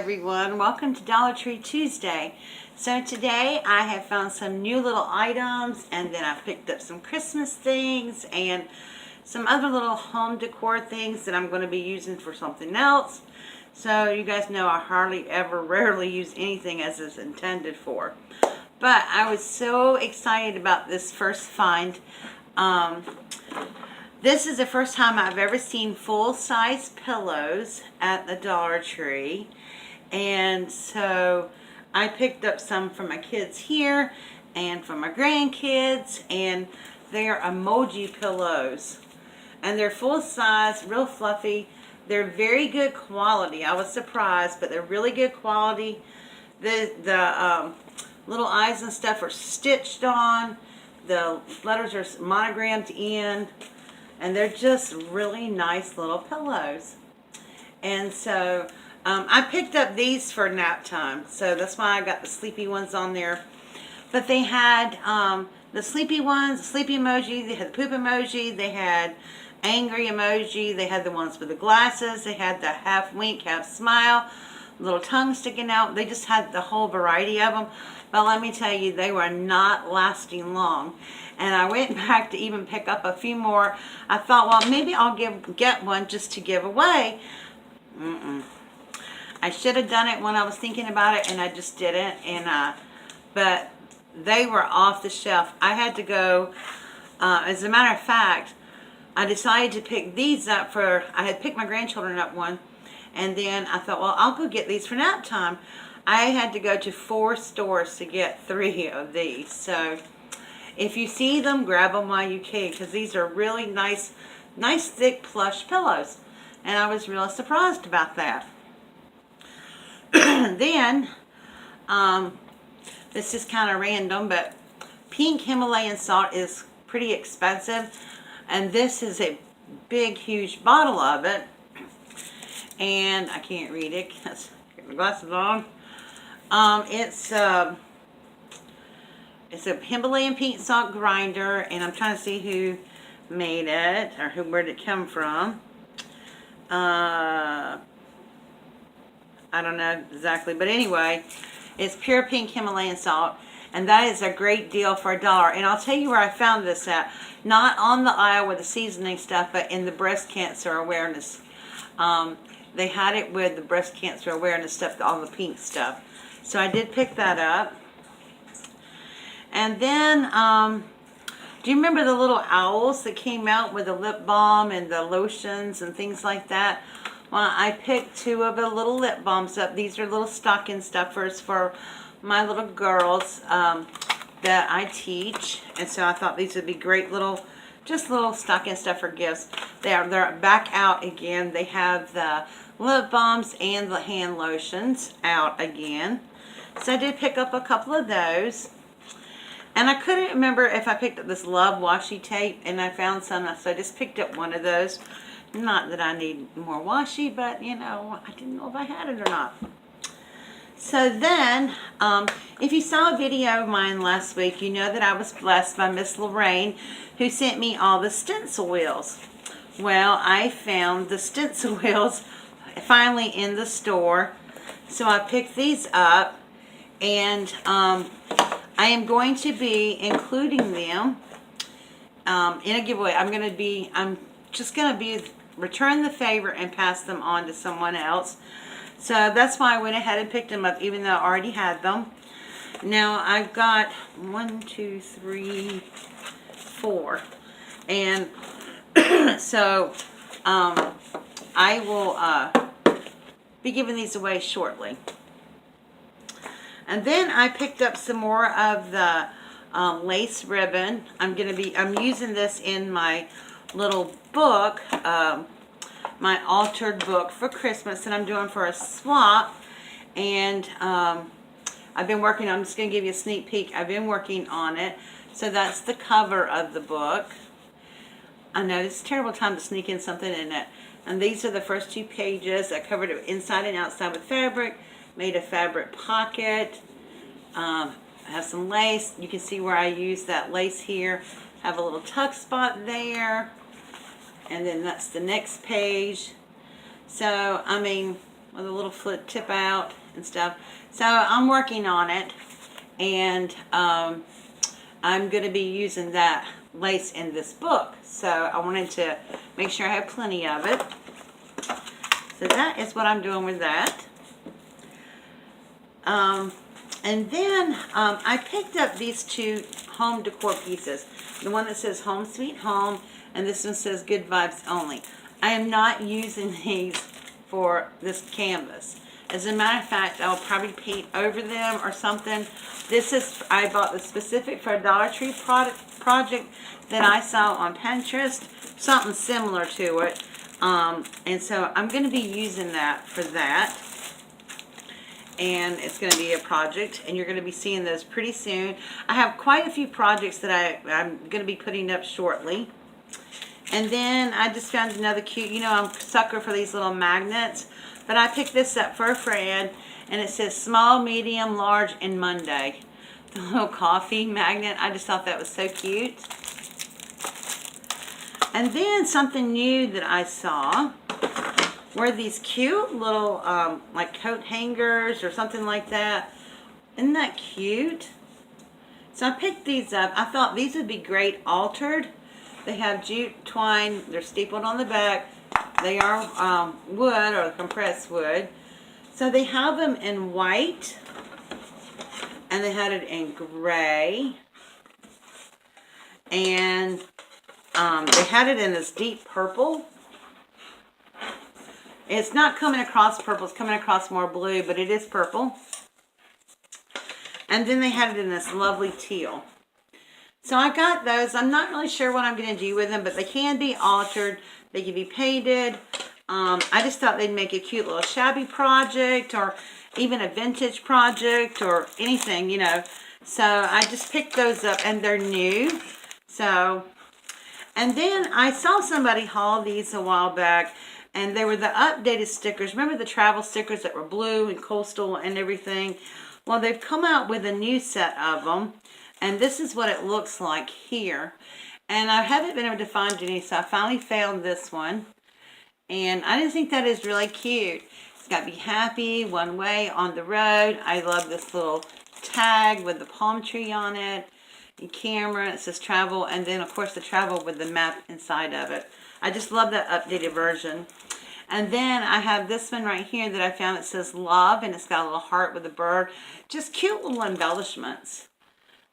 everyone, welcome to Dollar Tree Tuesday. So today I have found some new little items, and then I picked up some Christmas things and some other little home decor things that I'm going to be using for something else. So you guys know I hardly ever, rarely use anything as it's intended for. But I was so excited about this first find. This is the first time I've ever seen full-size pillows at the Dollar Tree. And so I picked up some for my kids here and for my grandkids. And they are emoji pillows. And they're full-size, real fluffy. They're very good quality. I was surprised, but they're really good quality. The little eyes and stuff are stitched on. The letters are monogrammed in. And they're just really nice little pillows. And so I picked up these for nap time. So that's why I got the sleepy ones on there. But they had the sleepy ones, the sleepy emoji, they had the poop emoji, they had angry emoji, they had the ones with the glasses, they had the half wink, half smile, little tongue sticking out. They just had the whole variety of them. But let me tell you, they were not lasting long. And I went back to even pick up a few more. I thought, well, maybe I'll get one just to give away. I should have done it when I was thinking about it, and I just didn't. But they were off the shelf. I had to go, as a matter of fact, I decided to pick these up I had picked my grandchildren up one, and then I thought, well, I'll go get these for nap time. I had to go to 4 stores to get 3 of these. So if you see them, grab them while you can, because these are really nice thick plush pillows. And I was really surprised about that. Then, this is kind of random, but pink Himalayan salt is pretty expensive. And this is a big, huge bottle of it. And I can't read it. Let's get my glasses on. It's a Himalayan pink salt grinder, and I'm trying to see who made it, or where did it come from. I don't know exactly, but anyway, it's pure pink Himalayan salt, and that is a great deal for $1. And I'll tell you where I found this at. Not on the aisle with the seasoning stuff, but in the breast cancer awareness. They had it with the breast cancer awareness stuff, all the pink stuff. So I did pick that up. And then, do you remember the little owls that came out with the lip balm and the lotions and things like that? Well, I picked 2 of the little lip balms up. These are little stocking stuffers for my little girls that I teach. And so I thought these would be great just little stocking stuffer gifts. They're back out again. They have the lip balms and the hand lotions out again. So I did pick up a couple of those. And I couldn't remember if I picked up this Love washi tape, and I found some, so I just picked up one of those. Not that I need more washi, but, you know, I didn't know if I had it or not. So then, if you saw a video of mine last week, you know that I was blessed by Miss Lorraine, who sent me all the stencil wheels. Well, I found the stencil wheels finally in the store, so I picked these up, and I am going to be including them in a giveaway. I'm just going to be return the favor and pass them on to someone else. So that's why I went ahead and picked them up, even though I already had them. Now I've got 1, 2, 3, 4. And so I will be giving these away shortly. And then I picked up some more of the lace ribbon. I'm using this in my little book, my altered book for Christmas that I'm doing for a swap. And I've been working on, I'm just going to give you a sneak peek. I've been working on it. So that's the cover of the book. I know it's a terrible time to sneak in something in it. And these are the first 2 pages. I covered it inside and outside with fabric. Made a fabric pocket. I have some lace. You can see where I use that lace here. Have a little tuck spot there. And then that's the next page. So, I mean, with a little flip tip out and stuff. So I'm working on it, and I'm going to be using that lace in this book. So I wanted to make sure I have plenty of it. So that is what I'm doing with that. And then I picked up these two home decor pieces. The one that says Home Sweet Home, and this one says Good Vibes Only. I am not using these for this canvas. As a matter of fact, I'll probably paint over them or something. This is, I bought the specific for a Dollar Tree project that I saw on Pinterest, something similar to it. And so I'm going to be using that for that. And it's going to be a project, and you're going to be seeing those pretty soon. I have quite a few projects that I'm going to be putting up shortly. And then I just found another cute, you know, I'm a sucker for these little magnets. But I picked this up for a friend, and it says small, medium, large, and Monday. The little coffee magnet, I just thought that was so cute. And then something new that I saw were these cute little like coat hangers or something like that. Isn't that cute? So I picked these up. I thought these would be great altered. They have jute twine. They're stapled on the back. They are wood or compressed wood. So they have them in white, and they had it in gray, and they had it in this deep purple. It's not coming across purple, it's coming across more blue, but it is purple. And then they had it in this lovely teal. So I got those. I'm not really sure what I'm going to do with them, but they can be altered. They can be painted. I just thought they'd make a cute little shabby project, or even a vintage project, or anything, you know. So I just picked those up, and they're new. So, and then I saw somebody haul these a while back, and they were the updated stickers. Remember the travel stickers that were blue and coastal and everything? Well, they've come out with a new set of them, and this is what it looks like here. And I haven't been able to find any, so I finally found this one. And I just think that is really cute. It's got Be Happy, One Way, On the Road. I love this little tag with the palm tree on it. And camera, it says travel, and then of course the travel with the map inside of it. I just love that updated version. And then I have this one right here that I found that says Love, and it's got a little heart with a bird. Just cute little embellishments.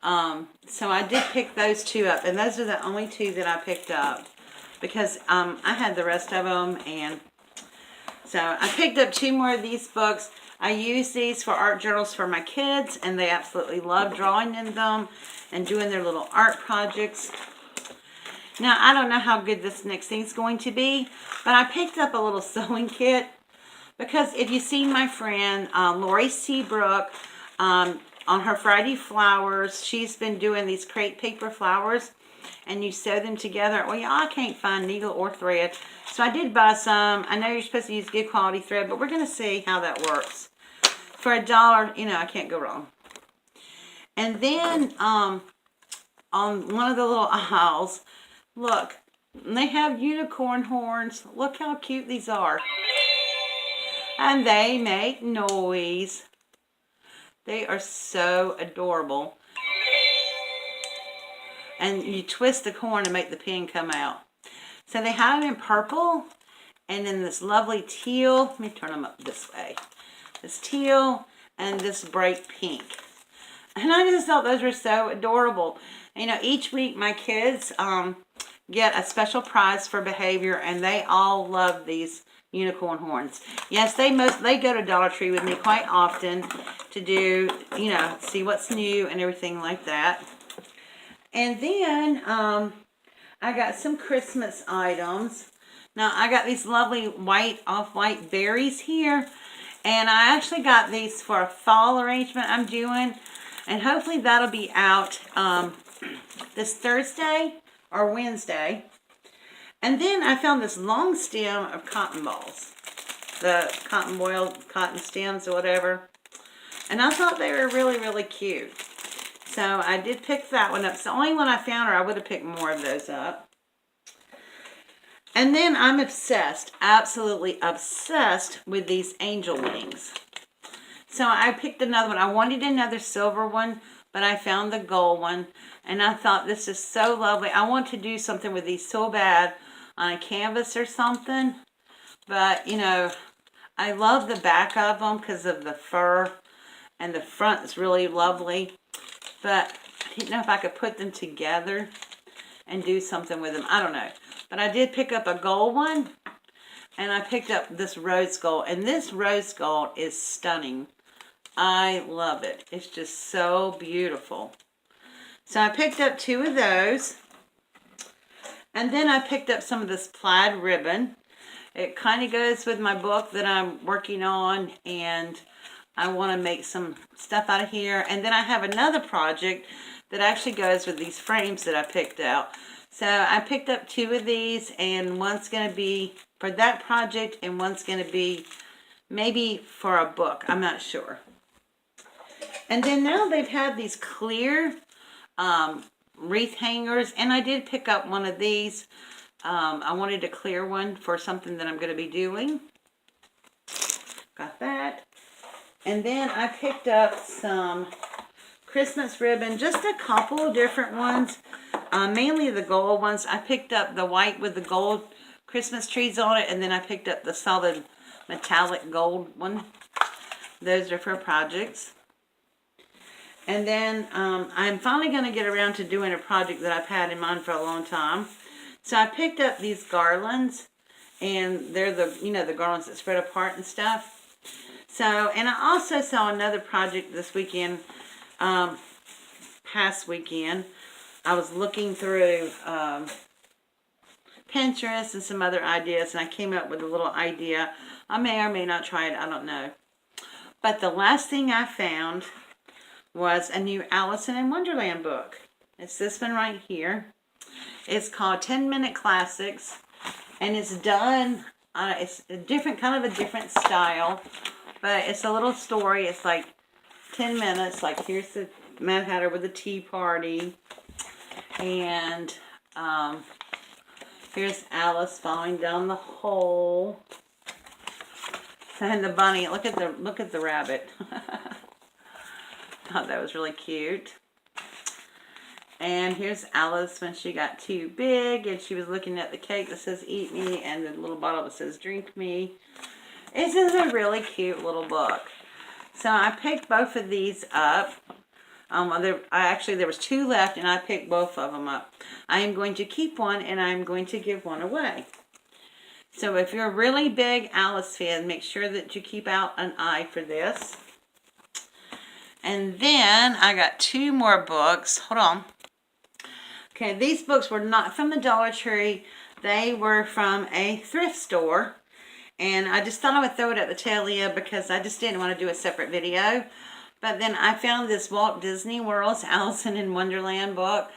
So I did pick those two up, and those are the only two that I picked up, because I had the rest of them. And so I picked up two more of these books. I use these for art journals for my kids, and they absolutely love drawing in them and doing their little art projects. Now, I don't know how good this next thing's going to be, but I picked up a little sewing kit, because if you've seen my friend Lori Seabrook on her Friday Flowers, she's been doing these crepe paper flowers, and you sew them together. Well, yeah, I can't find needle or thread, so I did buy some. I know you're supposed to use good quality thread, but we're going to see how that works. For $1, you know, I can't go wrong. And then on one of the little aisles, look, they have unicorn horns. Look how cute these are. And they make noise. They are so adorable. And you twist the horn and make the pin come out. So they have them in purple, and in this lovely teal. Let me turn them up this way. This teal and this bright pink. And I just thought those were so adorable. You know, each week my kids get a special prize for behavior, and they all love these unicorn horns. Yes, they go to Dollar Tree with me quite often to do, you know, see what's new and everything like that. And then I got some Christmas items. Now, I got these lovely white, off-white berries here, and I actually got these for a fall arrangement I'm doing, and hopefully that'll be out this Thursday or Wednesday. And then I found this long stem of cotton balls, the cotton boiled cotton stems or whatever, and I thought they were really, really cute. So I did pick that one up. It's the only one I found, or I would have picked more of those up. And then I'm obsessed, absolutely obsessed with these angel wings. So I picked another one. I wanted another silver one, but I found the gold one. And I thought, this is so lovely. I want to do something with these so bad on a canvas or something. But, you know, I love the back of them because of the fur. And the front is really lovely. But I didn't know if I could put them together and do something with them. I don't know. But I did pick up a gold one. And I picked up this rose gold. And this rose gold is stunning. I love it. It's just so beautiful. So I picked up 2 of those. And then I picked up some of this plaid ribbon. It kind of goes with my book that I'm working on. And I want to make some stuff out of here. And then I have another project that actually goes with these frames that I picked out. So I picked up 2 of these. And one's going to be for that project. And one's going to be maybe for a book. I'm not sure. And then now they've had these clear wreath hangers. And I did pick up one of these. I wanted a clear one for something that I'm going to be doing. Got that. And then I picked up some Christmas ribbon. Just a couple of different ones. Mainly the gold ones. I picked up the white with the gold Christmas trees on it. And then I picked up the solid metallic gold one. Those are for projects. And then I'm finally going to get around to doing a project that I've had in mind for a long time. So I picked up these garlands, and they're the, you know, the garlands that spread apart and stuff. So, and I also saw another project this weekend, past weekend. I was looking through Pinterest and some other ideas, and I came up with a little idea. I may or may not try it, I don't know. But the last thing I found was a new Alice in Wonderland book. It's this one right here. It's called 10-Minute Classics, and it's done, it's a different, kind of a different style, but it's a little story. It's like 10 minutes, like here's the Mad Hatter with the tea party, and here's Alice falling down the hole, and the bunny, look at the rabbit. Thought that was really cute. And here's Alice when she got too big and she was looking at the cake that says eat me and the little bottle that says drink me. This is a really cute little book. So I picked both of these up. There was 2 left and I picked both of them up. I am going to keep one and I'm going to give one away. So if you're a really big Alice fan, make sure that you keep out an eye for this. And then I got 2 more books. Hold on. Okay, these books were not from the Dollar Tree. They were from a thrift store. And I just thought I would throw it at the tail end because I just didn't want to do a separate video. But then I found this Walt Disney World's Alice in Wonderland book.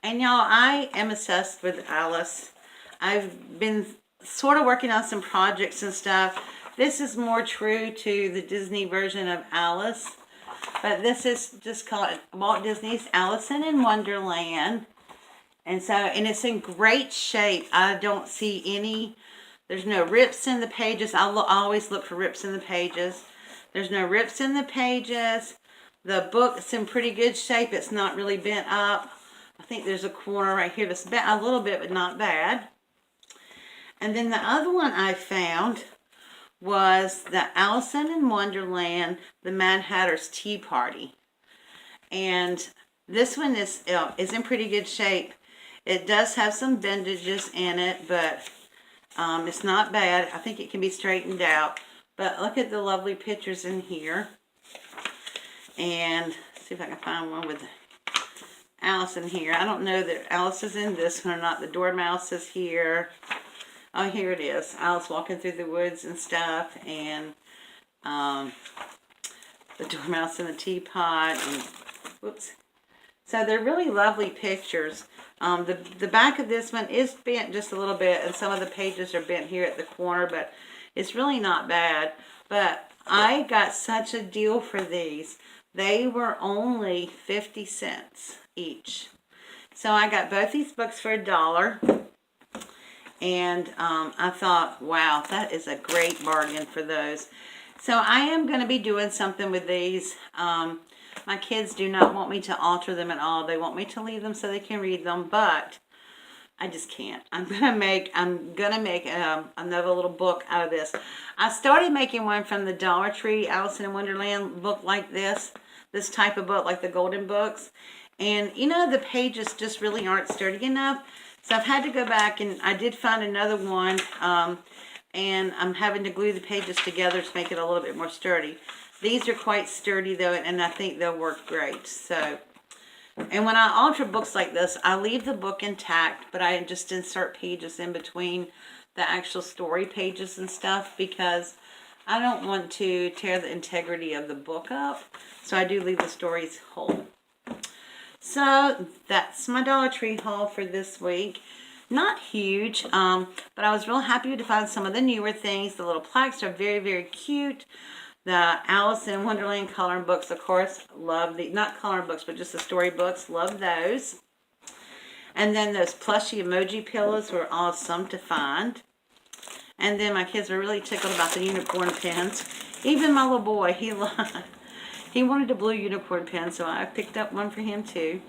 And y'all, I am obsessed with Alice. I've been sort of working on some projects and stuff. This is more true to the Disney version of Alice. But this is just called Walt Disney's Alice in Wonderland. And so, and it's in great shape. I don't see any, there's no rips in the pages. I always look for rips in the pages. There's no rips in the pages. The book is in pretty good shape. It's not really bent up. I think there's a corner right here that's bent a little bit, but not bad. And then the other one I found was the Alice in Wonderland, the Mad Hatter's Tea Party. And this one is in pretty good shape. It does have some bandages in it, but it's not bad. I think it can be straightened out. But look at the lovely pictures in here. And see if I can find one with Alice in here. I don't know that Alice is in this one or not. The Dormouse is here. Oh, here it is. Alice walking through the woods and stuff, and the Dormouse in the teapot, and whoops. So they're really lovely pictures. The back of this one is bent just a little bit, and some of the pages are bent here at the corner, but it's really not bad. But I got such a deal for these. They were only 50 cents each. So I got both these books for $1. And I thought, wow, that is a great bargain for those. So I am going to be doing something with these. My kids do not want me to alter them at all. They want me to leave them so they can read them, but I just can't. I'm gonna make another little book out of this. I started making one from the Dollar Tree Alice in Wonderland book like this type of book, like the golden books. And you know, the pages just really aren't sturdy enough. So I've had to go back, and I did find another one, and I'm having to glue the pages together to make it a little bit more sturdy. These are quite sturdy though, and I think they'll work great. So, and when I alter books like this, I leave the book intact, but I just insert pages in between the actual story pages and stuff, because I don't want to tear the integrity of the book up. So I do leave the stories whole. So that's my Dollar Tree haul for this week. Not huge, but I was real happy to find some of the newer things. The little plaques are very, very cute. The Alice in Wonderland coloring books, of course, love the, not coloring books, but just the story books, love those. And then those plushy emoji pillows were awesome to find. And then my kids were really tickled about the unicorn pens. Even my little boy, he wanted a blue unicorn pen, so I picked up one for him too.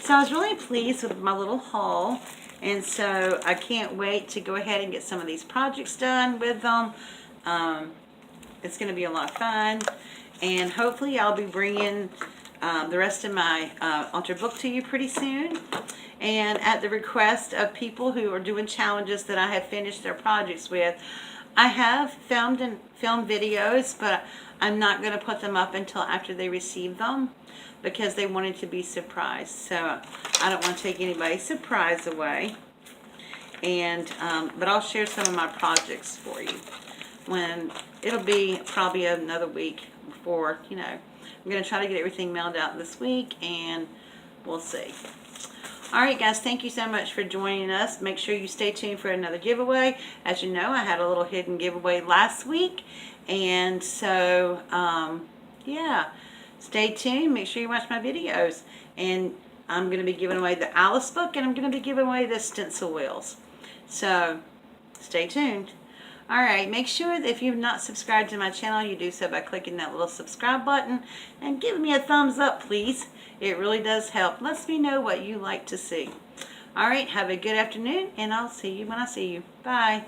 So I was really pleased with my little haul, and so I can't wait to go ahead and get some of these projects done with them. It's going to be a lot of fun, and hopefully I'll be bringing the rest of my altered book to you pretty soon. And at the request of people who are doing challenges that I have finished their projects with, I have filmed videos, but I'm not going to put them up until after they receive them, because they wanted to be surprised. So I don't want to take anybody's surprise away. And but I'll share some of my projects for you when it'll be probably another week before, you know, I'm going to try to get everything mailed out this week, and we'll see. All right, guys, thank you so much for joining us. Make sure you stay tuned for another giveaway. As you know, I had a little hidden giveaway last week, and so yeah, stay tuned. Make sure you watch my videos, and I'm going to be giving away the Alice book, and I'm going to be giving away the stencil wheels. So stay tuned. All right, make sure that if you've not subscribed to my channel, you do so by clicking that little subscribe button and give me a thumbs up, please. It really does help. Lets me know what you like to see. All right, have a good afternoon, and I'll see you when I see you. Bye.